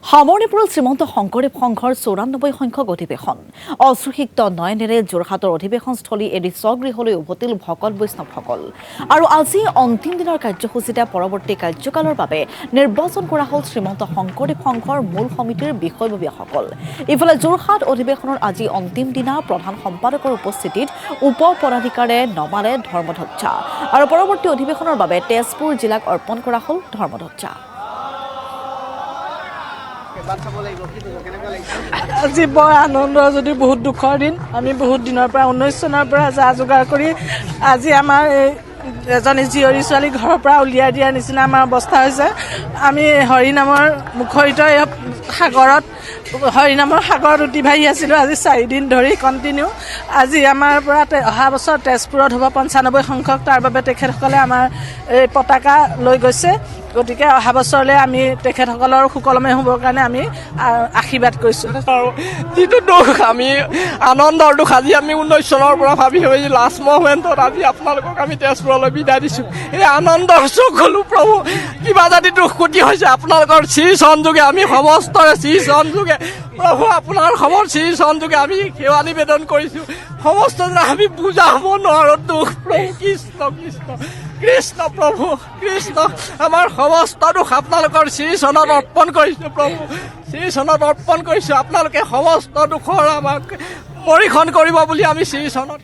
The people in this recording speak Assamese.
সামৰণি পৰিল শ্ৰীমন্ত শংকৰদেৱ সংঘৰ ৯৪ সংখ্যক অধিৱেশন। অশ্ৰুসিক্ত নয়নেৰে যোৰহাটৰ অধিৱেশনস্থলী এৰি স্বগৃহলৈ উভতিল ভকত বৈষ্ণৱসকল। আৰু আজি অন্তিম দিনৰ কাৰ্যসূচীতে পৰৱৰ্তী কাৰ্যকালৰ বাবে নিৰ্বাচন কৰা হ'ল শ্ৰীমন্ত শংকৰদেৱ সংঘৰ মূল সমিতিৰ বিষয়ববীয়াসকল। ইফালে যোৰহাট অধিৱেশনৰ আজি অন্তিম দিনা প্ৰধান সম্পাদকৰ উপস্থিতিত উপ পদাধিকাৰে নমালে ধৰ্মধ্বজা। আৰু পৰৱৰ্তী অধিৱেশনৰ বাবে তেজপুৰ জিলাক অৰ্পণ কৰা হ'ল ধৰ্মধ্বজা। আজি বৰ আনন্দৰ যদি বহুত দুখৰ দিন। আমি বহুত দিনৰ পৰা 19 চনৰ পৰা যা যোগাৰ কৰি আজি আমাৰ এজনী জীয়ৰী ছোৱালী ঘৰৰ পৰা উলিয়াই দিয়াৰ নিচিনা আমাৰ অৱস্থা হৈছে। আমি হৰিনামৰ মুখৰিত সাগৰত হৰিনামৰ সাগৰত উটি ভাহি আছিলোঁ আজি 4 দিন ধৰি কণ্টিনিউ। আজি আমাৰ পৰা অহা বছৰ তেজপুৰত হ'ব 95 সংখ্যক। তাৰ বাবে তেখেতসকলে আমাৰ এই পতাকা লৈ গৈছে। গতিকে অহা বছৰলৈ আমি তেখেতসকলৰ সুকলমে হ'বৰ কাৰণে আমি আশীৰ্বাদ কৰিছোঁ। যিটো দুখ, আমি আনন্দৰ দুখ আজি আমি 19 চনৰ পৰা ভাবি ভাবি লাষ্ট মমেণ্টত আজি আপোনালোকক আমি তেজপুৰলৈ বিদায় দিছোঁ। এই আনন্দৰ চোখ হ'লো প্ৰভু, কিবা যদি দুখ কুটি হৈছে আপোনালোকৰ শ্ৰীচৰণ যোগে আমি সমস্তৰে শ্ৰীচৰণ যোগে প্ৰভু আপোনাৰ খবৰ শ্ৰীচৰণ যোগে আমি সেৱা নিবেদন কৰিছোঁ। সমস্ত আমি বুজাব নোৱাৰোঁ দুখ প্ৰভু। কৃষ্ণ কৃষ্ণ কৃষ্ণ প্ৰভু কৃষ্ণ, আমাৰ সমস্ত দুখ আপোনালোকৰ শ্ৰীচৰণত অৰ্পণ কৰিছোঁ প্ৰভু, শ্ৰীচৰণত অৰ্পণ কৰিছোঁ। আপোনালোকে সমস্ত দুখৰ আমাক পৰীক্ষণ কৰিব বুলি আমি শ্ৰীচৰণত